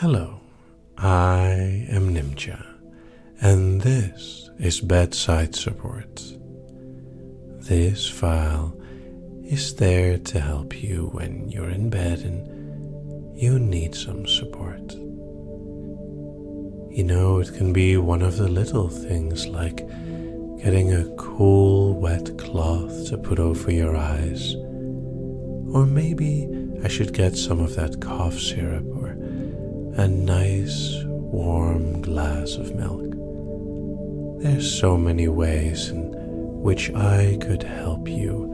Hello, I am Nimja, and this is Bedside Support. This file is there to help you when you're in bed and you need some support. You know, it can be one of the little things like getting a cool, wet cloth to put over your eyes, or maybe I should get some of that cough syrup or a nice warm glass of milk. There's so many ways in which I could help you,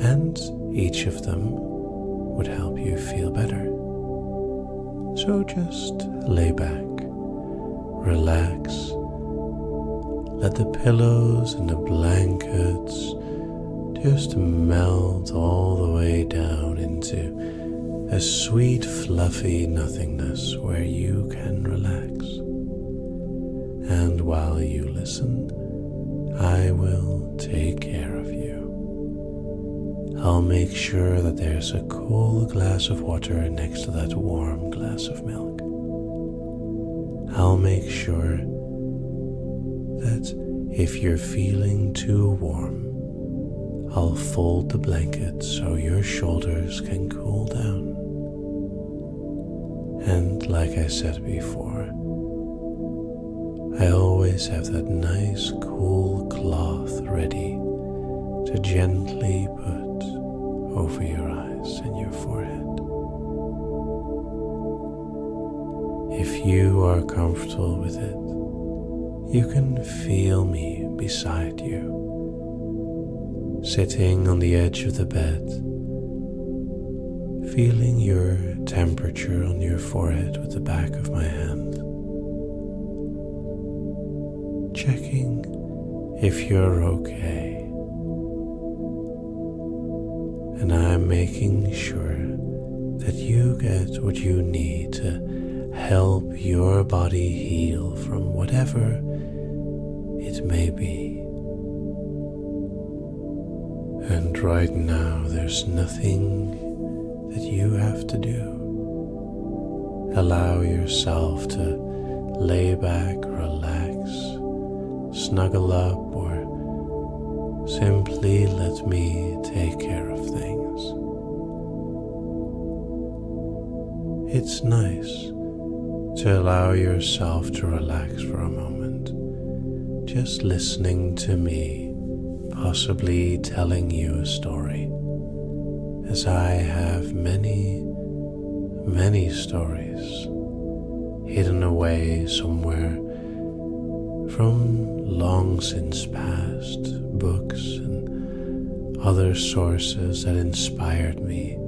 and each of them would help you feel better. So just lay back, relax, let the pillows and the blankets just melt all the way down into a sweet, fluffy nothingness where you can relax. And while you listen, I will take care of you. I'll make sure that there's a cool glass of water next to that warm glass of milk. I'll make sure that if you're feeling too warm, I'll fold the blanket so your shoulders can cool down. And like I said before, I always have that nice cool cloth ready to gently put over your eyes and your forehead. If you are comfortable with it, you can feel me beside you, sitting on the edge of the bed, feeling your temperature on your forehead with the back of my hand, checking if you're okay, and I'm making sure that you get what you need to help your body heal from whatever it may be. And right now, there's nothing that you have to do. Allow yourself to lay back, relax, snuggle up, or simply let me take care of things. It's nice to allow yourself to relax for a moment, just listening to me, possibly telling you a story, as I have many, many stories hidden away somewhere from long since past books and other sources that inspired me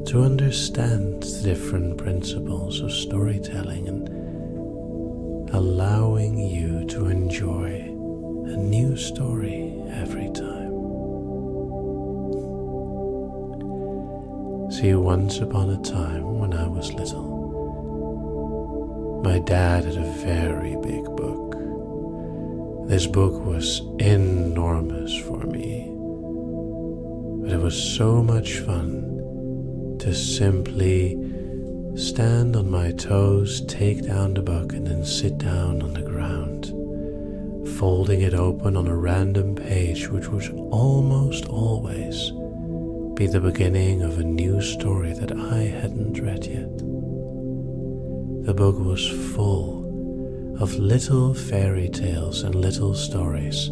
to understand the different principles of storytelling and allowing you to enjoy a new story every time. See, once upon a time when I was little, my dad had a very big book. This book was enormous for me, but it was so much fun to simply stand on my toes, take down the book, and then sit down on the ground, folding it open on a random page, which would almost always be the beginning of a new story that I hadn't read yet. The book was full of little fairy tales and little stories,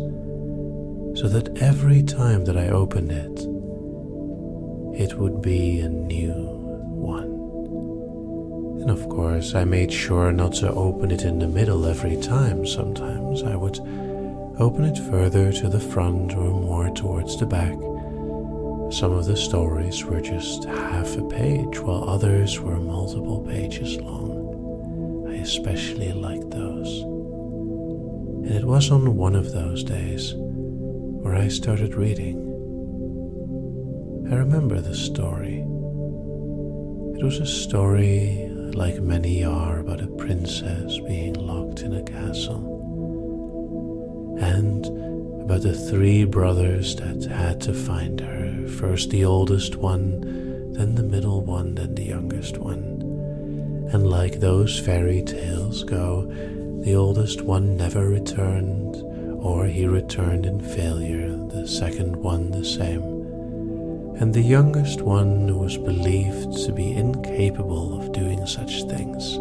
so that every time that I opened it, it would be a new one. And of course, I made sure not to open it in the middle every time. Sometimes I would open it further to the front or more towards the back. Some of the stories were just half a page, while others were multiple pages long. I especially liked those. And it was on one of those days where I started reading. I remember the story. It was a story, like many are, about a princess being locked in a castle, and about the three brothers that had to find her. First the oldest one, then the middle one, then the youngest one. And like those fairy tales go, the oldest one never returned, or he returned in failure, the second one the same. And the youngest one, who was believed to be incapable of doing such things,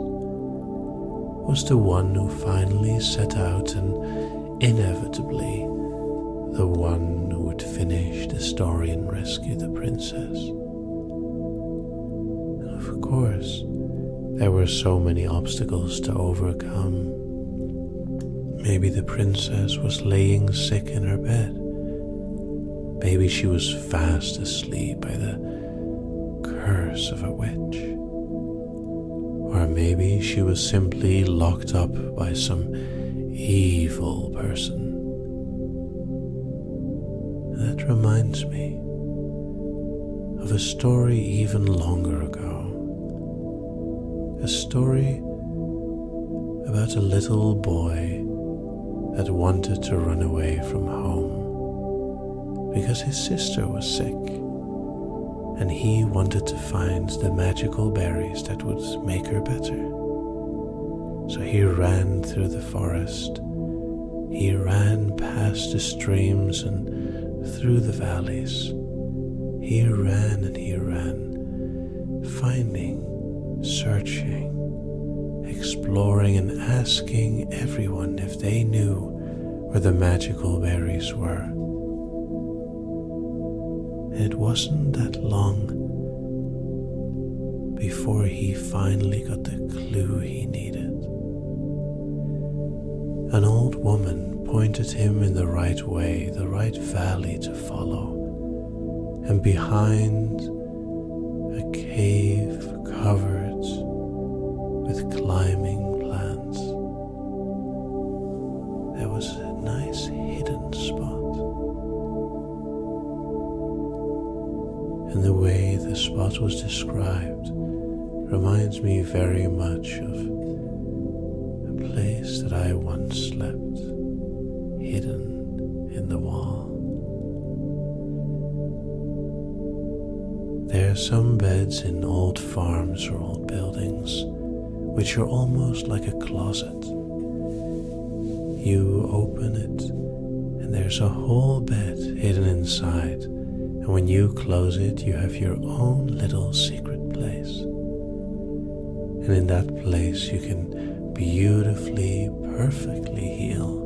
was the one who finally set out, and inevitably the one who would finish the story and rescue the princess. And of course, there were so many obstacles to overcome. Maybe the princess was laying sick in her bed. Maybe she was fast asleep by the curse of a witch. Or maybe she was simply locked up by some evil person. And that reminds me of a story even longer ago. A story about a little boy that wanted to run away from home because his sister was sick, and he wanted to find the magical berries that would make her better. So he ran through the forest, he ran past the streams and through the valleys. He ran and he ran, finding, searching, exploring, and asking everyone if they knew where the magical berries were. And it wasn't that long before he finally got the clue he needed. An old woman pointed him in the right way, the right valley to follow, and behind a cave covered with climbing plants, there was a nice hidden spot. And the way the spot was described reminds me very much of a place that I once slept, hidden in the wall. There are some beds in old farms or old buildings which are almost like a closet. You open it and there's a whole bed hidden inside, and when you close it you have your own little secret place. And in that place you can beautifully, perfectly heal.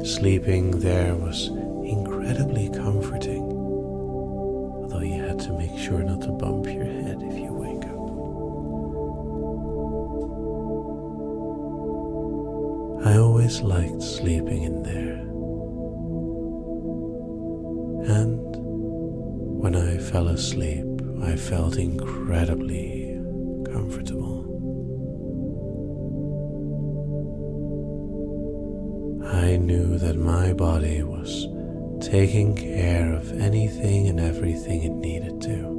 Sleeping there was incredibly comforting, although you had to make sure not to bump your head if you wake up. I always liked sleeping in there. And when I fell asleep, I felt incredibly comfortable. I knew that my body was taking care of anything and everything it needed to.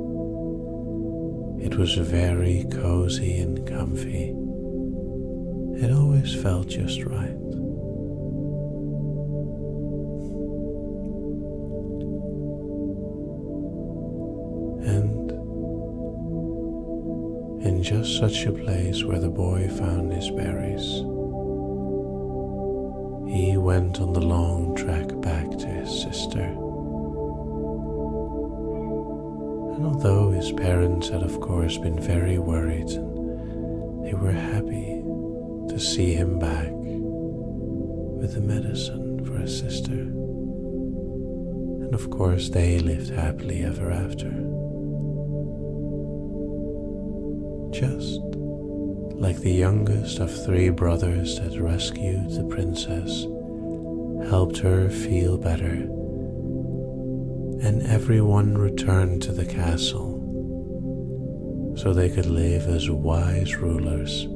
It was very cozy and comfy. It always felt just right. And in just such a place where the boy found his berries, he went on the long trek back to his sister. And although his parents had of course been very worried, and they were happy to see him back with the medicine for his sister. And of course they lived happily ever after. Just like the youngest of 3 brothers that rescued the princess, helped her feel better, and everyone returned to the castle so they could live as wise rulers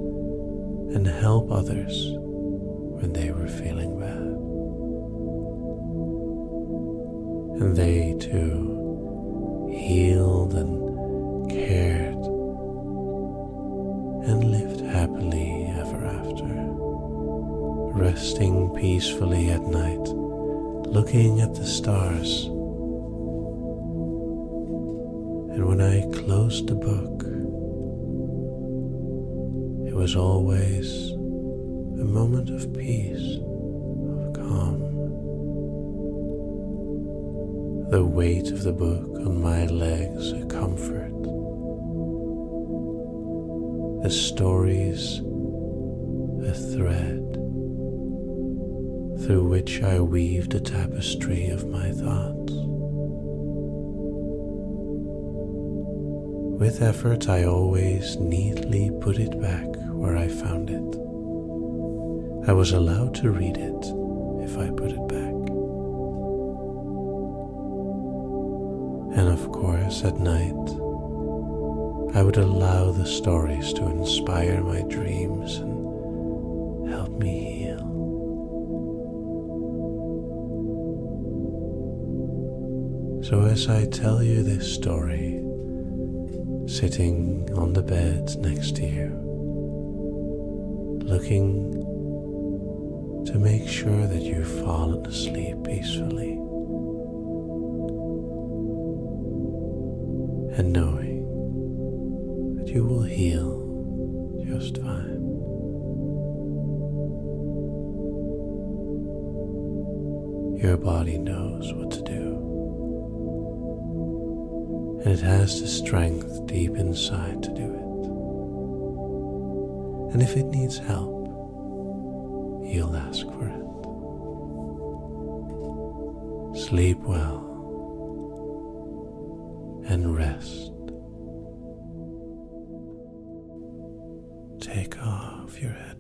and help others when they were feeling bad. And they too healed and cared and lived happily ever after, resting peacefully at night, looking at the stars. And closed the book, it was always a moment of peace, of calm. The weight of the book on my legs a comfort. The stories a thread through which I weaved a tapestry of my thoughts. With effort, I always neatly put it back where I found it. I was allowed to read it if I put it back. And of course, at night, I would allow the stories to inspire my dreams and help me heal. So as I tell you this story, sitting on the bed next to you, looking to make sure that you've fallen asleep peacefully, and knowing that you will heal just fine. Your body knows what to do, and it has the strength deep inside to do it. And if it needs help, you'll ask for it. Sleep well and rest. Take off your head.